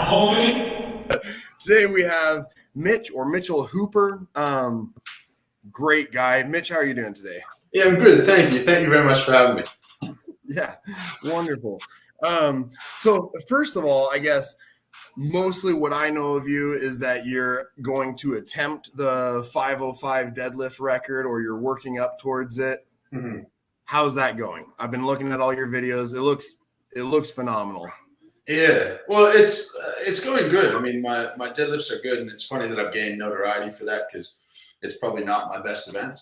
homie. Today we have Mitch or Mitchell Hooper. Great guy. Mitch, how are you doing today? Yeah, I'm good. Thank you. Thank you very much for having me. Yeah, wonderful. So first of all, I guess mostly what I know of you is that you're going to attempt the 505 deadlift record, or you're working up towards it. Mm-hmm. How's that going? I've been looking at all your videos. It looks phenomenal. Yeah, well, it's going good. I mean, my deadlifts are good, and it's funny that I've gained notoriety for that because it's probably not my best event.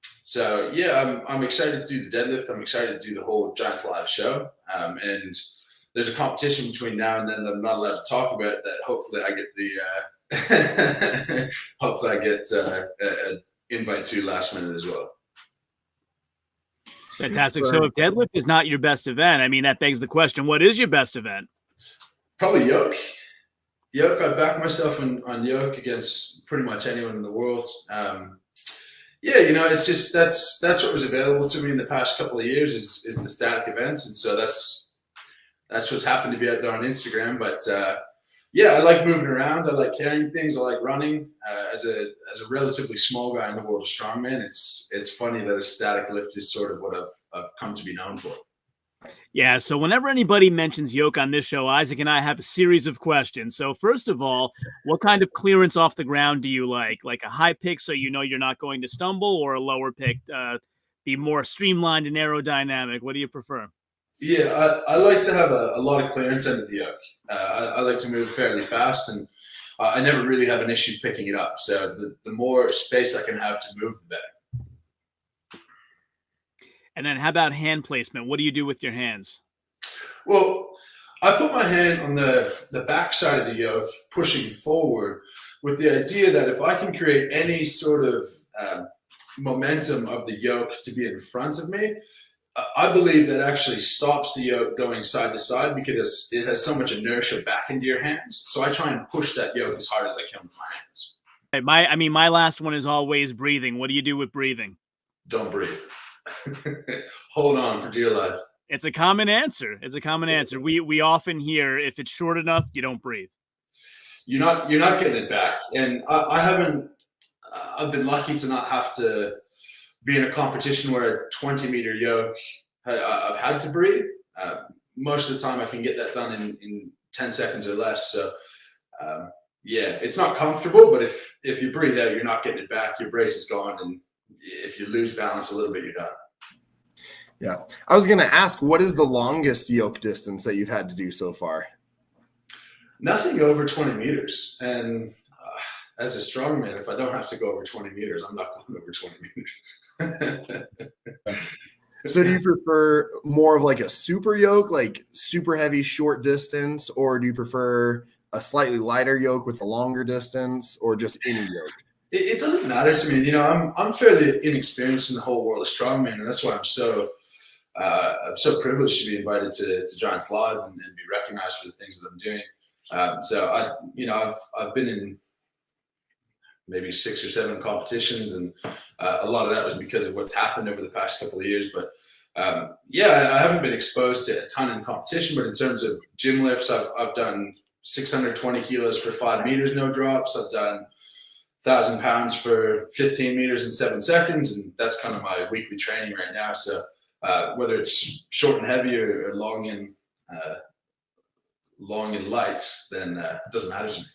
So yeah, I'm excited to do the deadlift. I'm excited to do the whole Giants Live show. And there's a competition between now and then that I'm not allowed to talk about. That hopefully I get the hopefully I get an invite to last minute as well. Fantastic. So if deadlift is not your best event, I mean, that begs the question, what is your best event? Probably yoke. Yoke, I back myself on yoke against pretty much anyone in the world. Yeah, you know, it's just that's what was available to me in the past couple of years is the static events. And so that's what's happened to be out there on Instagram. But yeah, I like moving around. I like carrying things. I like running. As a relatively small guy in the world of strongman, it's funny that a static lift is sort of what I've come to be known for. Yeah, so whenever anybody mentions yoke on this show, Isaac and I have a series of questions. So first of all, what kind of clearance off the ground do you like? Like a high pick so you know you're not going to stumble, or a lower pick, be more streamlined and aerodynamic? What do you prefer? Yeah, I like to have a lot of clearance under the yoke. I like to move fairly fast, and I never really have an issue picking it up. So the more space I can have to move, the better. And then how about hand placement? What do you do with your hands? Well, I put my hand on the back side of the yoke, pushing forward, with the idea that if I can create any sort of momentum of the yoke to be in front of me, I believe that actually stops the yoke going side to side because it has so much inertia back into your hands. So I try and push that yoke as hard as I can with my hands. My last one is always breathing. What do you do with breathing? Don't breathe. Hold on for dear life. It's a common answer. We often hear if it's short enough, you don't breathe. You're not getting it back. And I've been lucky to not have to be in a competition where a 20-meter yoke I've had to breathe. Most of the time I can get that done in 10 seconds or less. So yeah, it's not comfortable, but if you breathe out, you're not getting it back. Your brace is gone, and if you lose balance a little bit, you're done. Yeah. I was going to ask, what is the longest yoke distance that you've had to do so far? Nothing over 20 meters. And as a strongman, if I don't have to go over 20 meters, I'm not going over 20 meters. So do you prefer more of like a super yoke, like super heavy short distance, or do you prefer a slightly lighter yoke with a longer distance, or just any yoke? It doesn't matter to me. You know, I'm fairly inexperienced in the whole world of strongman, and that's why I'm so privileged to be invited to Giants Live and be recognized for the things that I'm doing. So I've been in maybe 6 or 7 competitions, and a lot of that was because of what's happened over the past couple of years. But yeah, I haven't been exposed to a ton in competition, but in terms of gym lifts, I've done 620 kilos for 5 meters, no drops. I've done 1,000 pounds for 15 meters in 7 seconds. And that's kind of my weekly training right now. So whether it's short and heavy or long and light, then it doesn't matter to me.